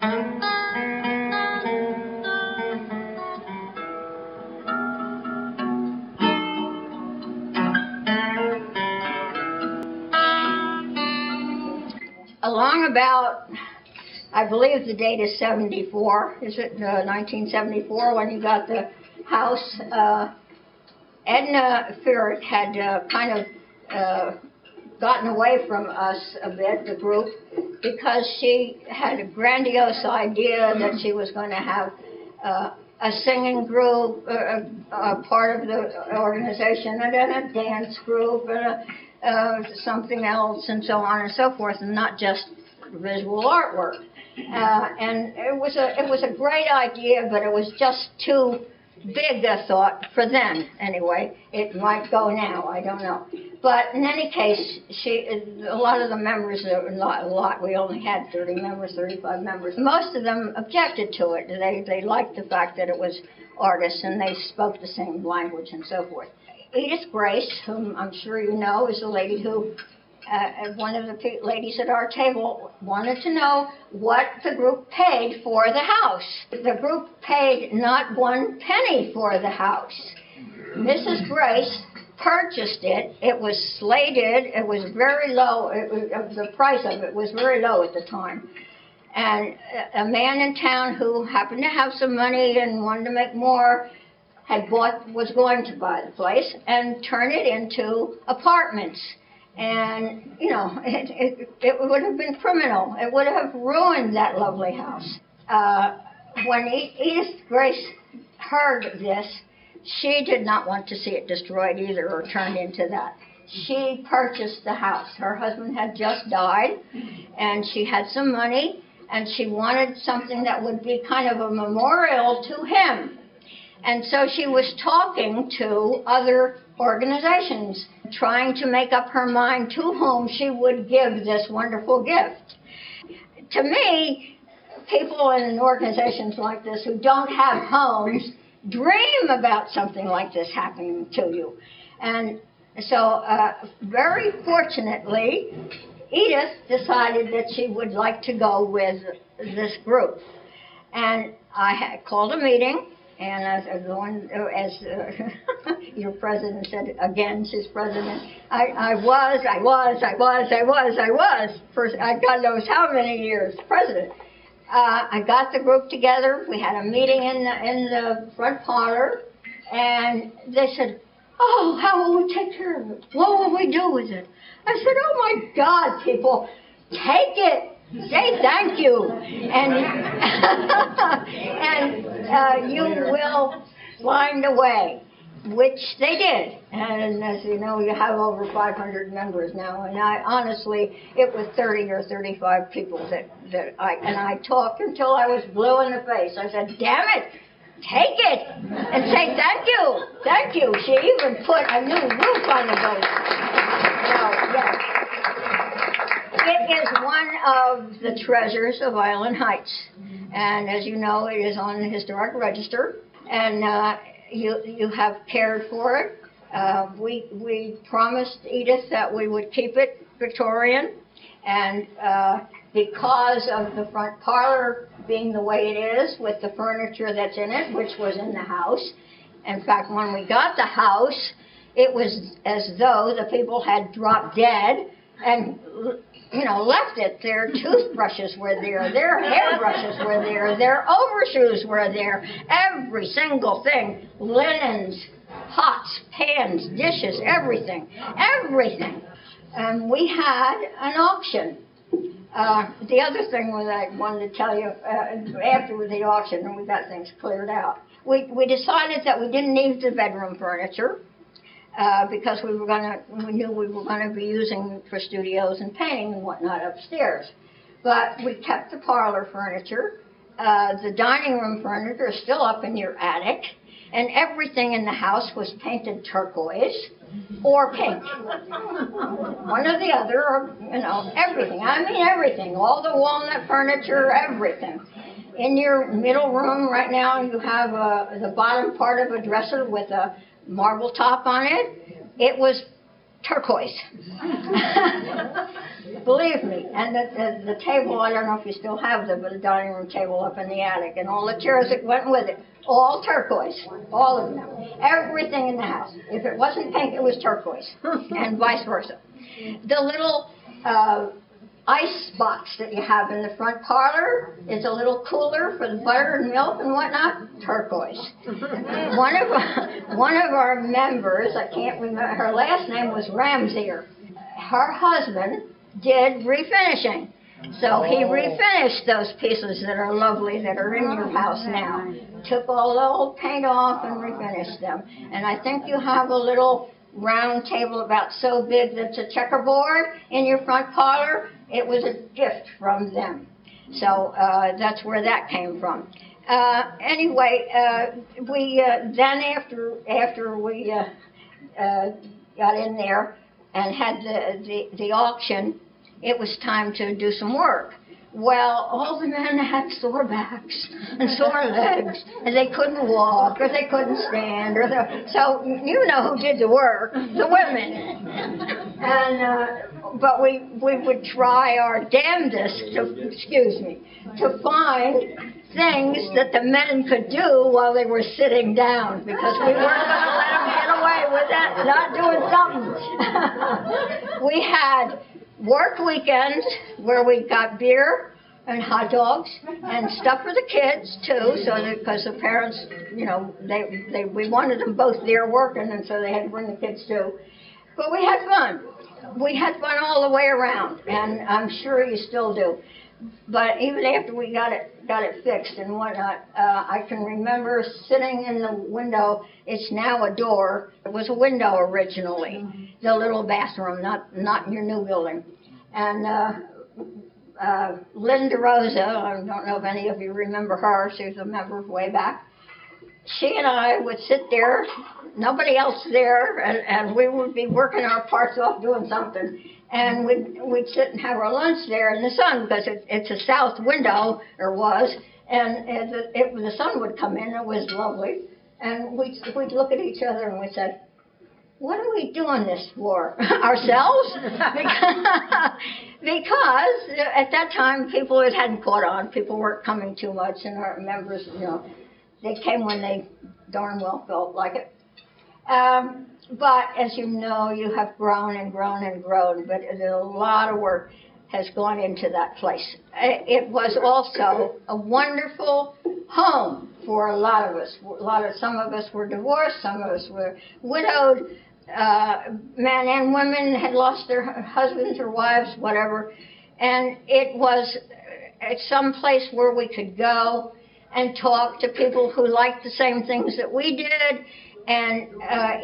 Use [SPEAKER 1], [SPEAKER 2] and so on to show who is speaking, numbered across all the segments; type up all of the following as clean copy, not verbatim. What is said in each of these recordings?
[SPEAKER 1] Along about, I believe the date is 74, is it 1974 when you got the house? Edna Ferret had kind of gotten away from us a bit, the group, because she had a grandiose idea that she was going to have a singing group, a part of the organization, and then a dance group, and something else, and so on and so forth, and not just visual artwork. And it was a great idea, but it was just too big a thought for then, anyway. It might go now, I don't know. But in any case, a lot of the members, not a lot, we only had 30 members, 35 members. Most of them objected to it. They liked the fact that it was artists and they spoke the same language and so forth. Edith Grace, whom I'm sure you know, is a lady who, one of the ladies at our table wanted to know what the group paid for the house. The group paid not 1 penny for the house. Mrs. Grace purchased it. It was slated. It was very low. The price of it was very low at the time. And a man in town who happened to have some money and wanted to make more was going to buy the place and turn it into apartments. And, you know, it would have been criminal. It would have ruined that lovely house. When Edith Grace heard this, she did not want to see it destroyed either or turned into that. She purchased the house. Her husband had just died, and she had some money, and she wanted something that would be kind of a memorial to him. And so she was talking to other organizations, trying to make up her mind to whom she would give this wonderful gift. To me, people in organizations like this who don't have homes dream about something like this happening to you. And so very fortunately, Edith decided that she would like to go with this group. And I had called a meeting. And as your president said, again, she's president, I was, for God knows how many years, president. I got the group together. We had a meeting in the front parlor, and they said, "Oh, how will we take care of it? What will we do with it?" I said, "Oh my God, people, take it. Say thank you, and you will find a way," which they did. And as you know, you have over 500 members now. And honestly, it was 30 or 35 people that I talked until I was blue in the face. I said, "Damn it, take it and say thank you, thank you." She even put a new roof on the building. So, yes. It is one of the treasures of Island Heights, and as you know, it is on the Historic Register, and you have cared for it. We promised Edith that we would keep it Victorian, and because of the front parlor being the way it is, with the furniture that's in it, which was in the house. In fact, when we got the house, it was as though the people had dropped dead and, you know, left it. Their toothbrushes were there, their hairbrushes were there, their overshoes were there, every single thing, linens, pots, pans, dishes, everything, everything. And we had an auction. The other thing that I wanted to tell you, after the auction, and we got things cleared out, we decided that we didn't need the bedroom furniture. Because we knew we were going to be using it for studios and painting and whatnot upstairs. But we kept the parlor furniture. The dining room furniture is still up in your attic, and everything in the house was painted turquoise or pink. One or the other, or, you know, everything. I mean everything. All the walnut furniture, everything. In your middle room right now, you have the bottom part of a dresser with a marble top on it. It was turquoise. Believe me. And the table, I don't know if you still have the dining room table up in the attic, and all the chairs that went with it, all turquoise, all of them. Everything in the house. If it wasn't pink, it was turquoise, and vice versa. The little ice box that you have in the front parlor is a little cooler for the butter and milk and whatnot, turquoise. One of our members, I can't remember, her last name was Ramsier. Her husband did refinishing. So he refinished those pieces that are lovely, that are in your house now. Took all the old paint off and refinished them. And I think you have a little round table about so big that's a checkerboard in your front parlor. It was a gift from them. So that's where that came from. Anyway, we then after we got in there and had the auction, it was time to do some work. Well, all the men had sore backs and sore legs, and they couldn't walk, or they couldn't stand, so you know who did the work, the women. And but we would try our damnedest to find things that the men could do while they were sitting down, because we weren't going to let them get away with that, not doing something. We had work weekends where we got beer and hot dogs and stuff for the kids too, so that, because the parents, you know, we wanted them both there working, and so they had to bring the kids too. But we had fun. We had fun all the way around, and I'm sure you still do. But even after we got it fixed and whatnot, I can remember sitting in the window. It's now a door. It was a window originally, the little bathroom, not in your new building. And Linda Rosa, I don't know if any of you remember her. She was a member way back. She and I would sit there, nobody else there, and we would be working our parts off doing something. And we'd sit and have our lunch there in the sun, because it's a south window, or was, and the sun would come in. It was lovely. And we'd look at each other and we'd say, what are we doing this for? Ourselves? Because at that time, people, it hadn't caught on. People weren't coming too much, and our members, you know, they came when they darn well felt like it. But as you know, you have grown and grown and grown, but a lot of work has gone into that place. It was also a wonderful home for a lot of us. Some of us were divorced, some of us were widowed. Men and women had lost their husbands or wives, whatever. And it was some place where we could go and talk to people who liked the same things that we did. And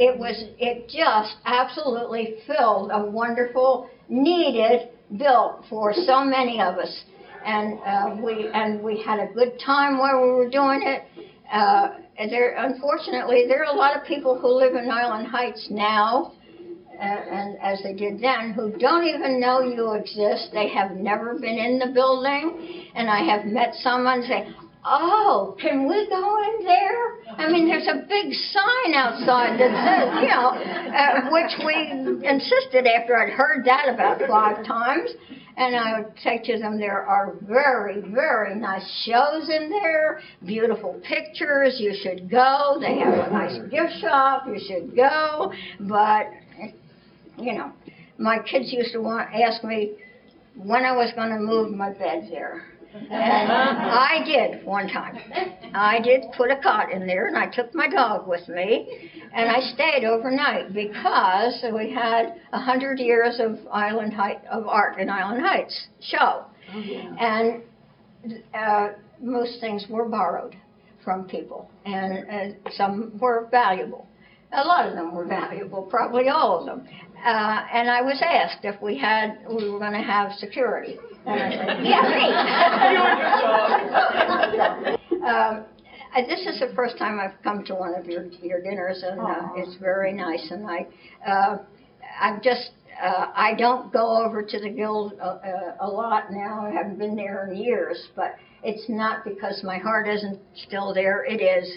[SPEAKER 1] it just absolutely filled a wonderful, needed bill for so many of us. And we had a good time while we were doing it. Unfortunately, there are a lot of people who live in Island Heights now, and as they did then, who don't even know you exist. They have never been in the building, and I have met someone say, oh, can we go in there? I mean, there's a big sign outside that says, you know, which we insisted after I'd heard that about 5 times. And I would say to them, there are very, very nice shows in there, beautiful pictures, you should go. They have a nice gift shop, you should go. But, you know, my kids used to ask me when I was going to move my bed there. And I did one time. I did put a cot in there, and I took my dog with me, and I stayed overnight because we had 100 years of art in Island Heights show. And most things were borrowed from people, and some were valuable. A lot of them were valuable, probably all of them. And I was asked if we were going to have security. And I said, yeah, me. This is the first time I've come to one of your dinners, and it's very nice. And I don't go over to the Guild a lot now. I haven't been there in years, but it's not because my heart isn't still there. It is.